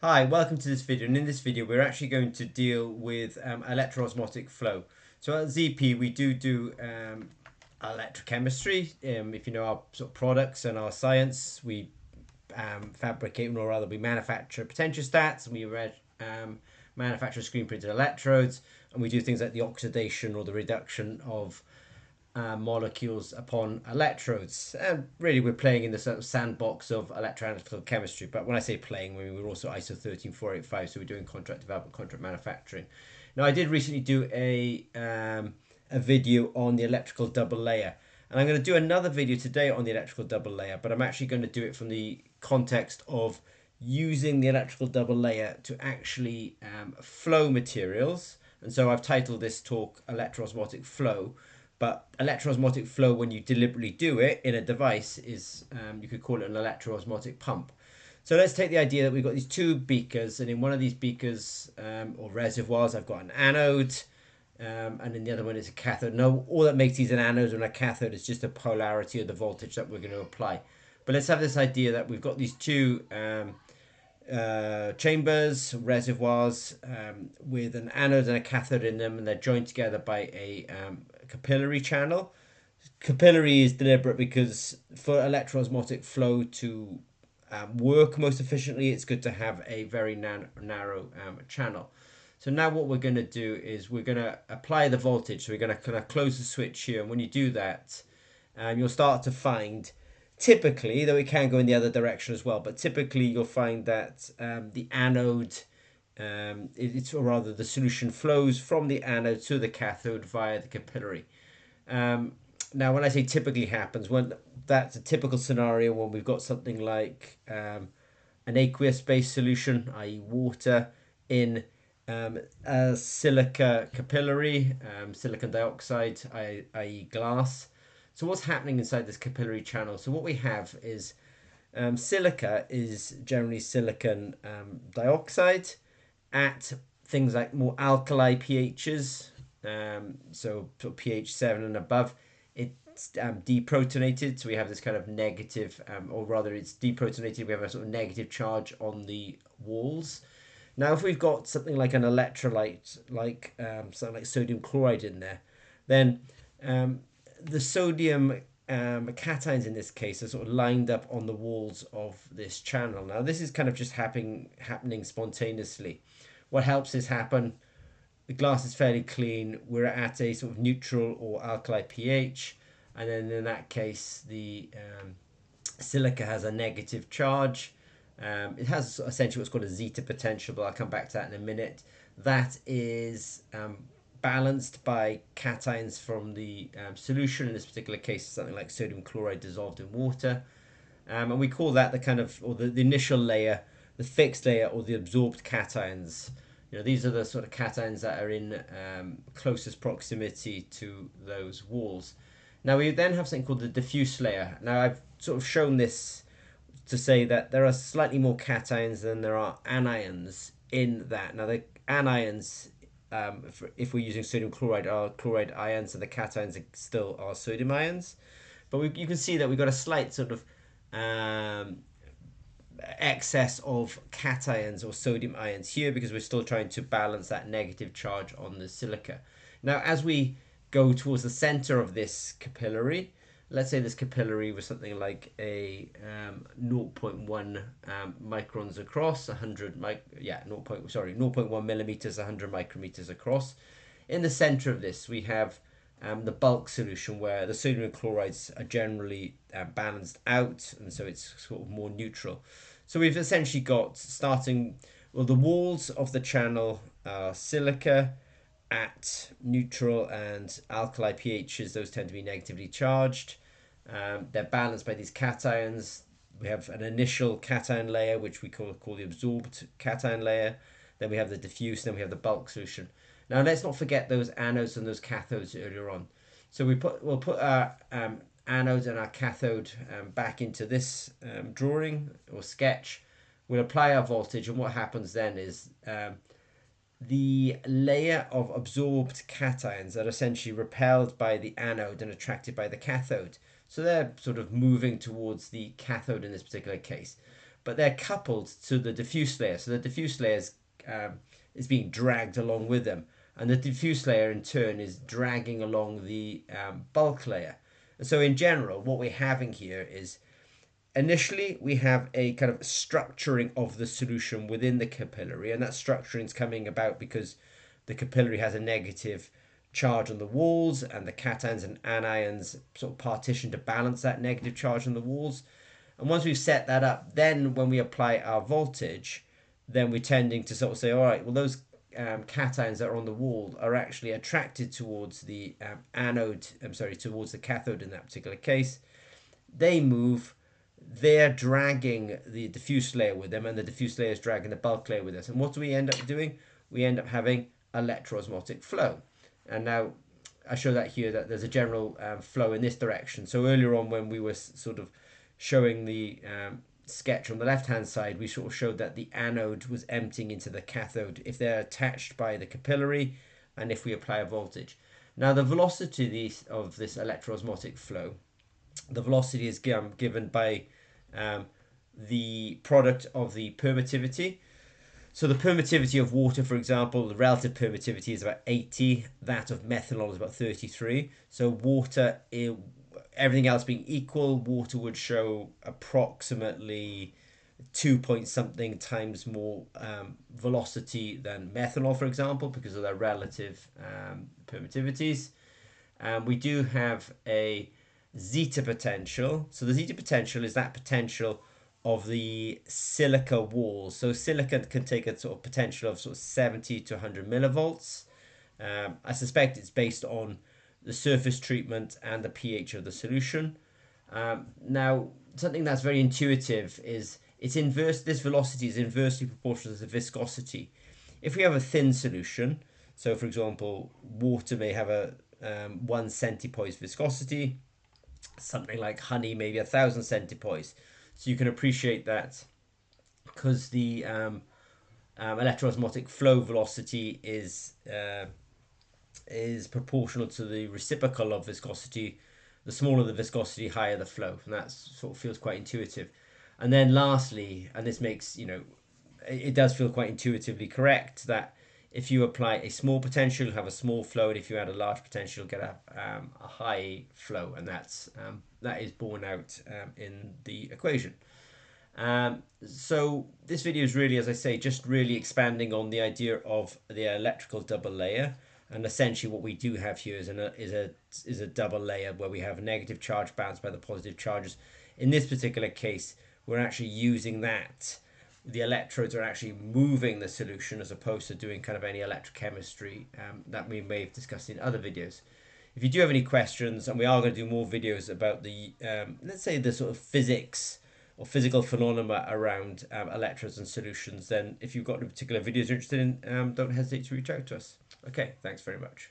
Hi, welcome to this video, and in this video we're actually going to deal with electroosmotic flow. So at ZP we do electrochemistry. If you know our sort of products and our science, we fabricate, or rather we manufacture potentiostats, and we manufacture screen printed electrodes, and we do things like the oxidation or the reduction of molecules upon electrodes. And really, we're playing in the sort of sandbox of electroanalytical chemistry. But when I say playing, I mean, we're also ISO 13485, so we're doing contract development, contract manufacturing. Now, I did recently do a video on the electrical double layer. And I'm going to do another video today on the electrical double layer, but I'm actually going to do it from the context of using the electrical double layer to actually flow materials. And so I've titled this talk Electroosmotic Flow. But electroosmotic flow, when you deliberately do it in a device, is you could call it an electroosmotic pump. So let's take the idea that we've got these two beakers, and in one of these beakers or reservoirs, I've got an anode, and in the other one is a cathode. Now, all that makes these an anode and a cathode is just the polarity of the voltage that we're going to apply. But let's have this idea that we've got these two chambers, reservoirs, with an anode and a cathode in them, and they're joined together by a capillary channel. Capillary is deliberate because for electroosmotic flow to work most efficiently, it's good to have a very narrow channel. So now what we're going to do is we're going to apply the voltage. So we're going to kind of close the switch here. And when you do that, you'll start to find, typically, though it can go in the other direction as well, but typically you'll find that the anode, or rather the solution flows from the anode to the cathode via the capillary. Now, when I say typically happens, when that's a typical scenario when we've got something like an aqueous-based solution, i.e. water, in a silica capillary, silicon dioxide, i.e. glass. So what's happening inside this capillary channel? So what we have is silica is generally silicon dioxide at things like more alkali pHs, so pH 7 and above. It's deprotonated, so we have this kind of negative, or rather it's deprotonated, we have a sort of negative charge on the walls. Now, if we've got something like an electrolyte, like something like sodium chloride in there, then the sodium cations in this case are sort of lined up on the walls of this channel. Now, this is kind of just happening spontaneously. What helps this happen? The glass is fairly clean. We're at a sort of neutral or alkali pH, and then in that case, the silica has a negative charge. It has essentially what's called a zeta potential, but I'll come back to that in a minute. That is balanced by cations from the solution. In this particular case, something like sodium chloride dissolved in water. And we call that the kind of, or the initial layer, the fixed layer, or the absorbed cations. These are the sort of cations that are in closest proximity to those walls. Now we then have something called the diffuse layer. Now I've sort of shown this to say that there are slightly more cations than there are anions in that. Now the anions, if we're using sodium chloride, are chloride ions, and the cations still are sodium ions. But you can see that we've got a slight sort of excess of cations or sodium ions here because we're still trying to balance that negative charge on the silica. Now, as we go towards the center of this capillary, let's say this capillary was something like a 0.1 microns across, 0.1 millimeters, 100 micrometers across. In the center of this, we have the bulk solution where the sodium chlorides are generally balanced out, and so it's sort of more neutral. So we've essentially got the walls of the channel are silica at neutral and alkali pHs. Those tend to be negatively charged. They're balanced by these cations. We have an initial cation layer, which we call the absorbed cation layer. Then we have the diffuse, then we have the bulk solution. Now let's not forget those anodes and those cathodes earlier on. So we'll put our anode and our cathode back into this drawing or sketch. We'll apply our voltage, and what happens then is the layer of absorbed cations are essentially repelled by the anode and attracted by the cathode. So they're sort of moving towards the cathode in this particular case. but they're coupled to the diffuse layer. So the diffuse layer is being dragged along with them, and the diffuse layer in turn is dragging along the bulk layer. And so in general, what we're having here is initially we have a kind of structuring of the solution within the capillary, and that structuring is coming about because the capillary has a negative charge on the walls, and the cations and anions sort of partition to balance that negative charge on the walls. And once we've set that up, then when we apply our voltage, then we're tending to sort of say, all right, well, those cations that are on the wall are actually attracted towards the towards the cathode in that particular case. They move, they're dragging the diffuse layer with them, and the diffuse layer is dragging the bulk layer with us. And what do we end up doing? We end up having electroosmotic flow. And now I show that here, that there's a general flow in this direction. So earlier on, when we were sort of showing the sketch on the left hand side, we sort of showed that the anode was emptying into the cathode if they're attached by the capillary and if we apply a voltage. Now the velocity of this electroosmotic flow, the velocity is given by the product of the permittivity. So the permittivity of water, for example, the relative permittivity is about 80. That of methanol is about 33. So water, everything else being equal, water would show approximately 2 point something times more velocity than methanol, for example, because of their relative permittivities. We do have a zeta potential. So the zeta potential is that potential of the silica walls. So silica can take a sort of potential of sort of 70 to 100 millivolts. I suspect it's based on the surface treatment and the pH of the solution. Now, something that's very intuitive is it's inverse. This velocity is inversely proportional to the viscosity. If we have a thin solution, so for example, water may have a 1 centipoise viscosity, something like honey maybe 1,000 centipoise. So you can appreciate that because the electroosmotic flow velocity is proportional to the reciprocal of viscosity. The smaller the viscosity, higher the flow, and that sort of feels quite intuitive. And then lastly, and this makes, it does feel quite intuitively correct, that if you apply a small potential, you'll have a small flow, and if you add a large potential, you'll get a high flow, and that is borne out in the equation. So this video is really, as I say, just really expanding on the idea of the electrical double layer. And essentially what we do have here is a double layer where we have a negative charge balanced by the positive charges. In this particular case, we're actually using that. The electrodes are actually moving the solution as opposed to doing kind of any electrochemistry that we may have discussed in other videos. If you do have any questions, and we are going to do more videos about the, let's say, the sort of physics or physical phenomena around electrodes and solutions, then if you've got any particular videos you're interested in, don't hesitate to reach out to us. Okay, thanks very much.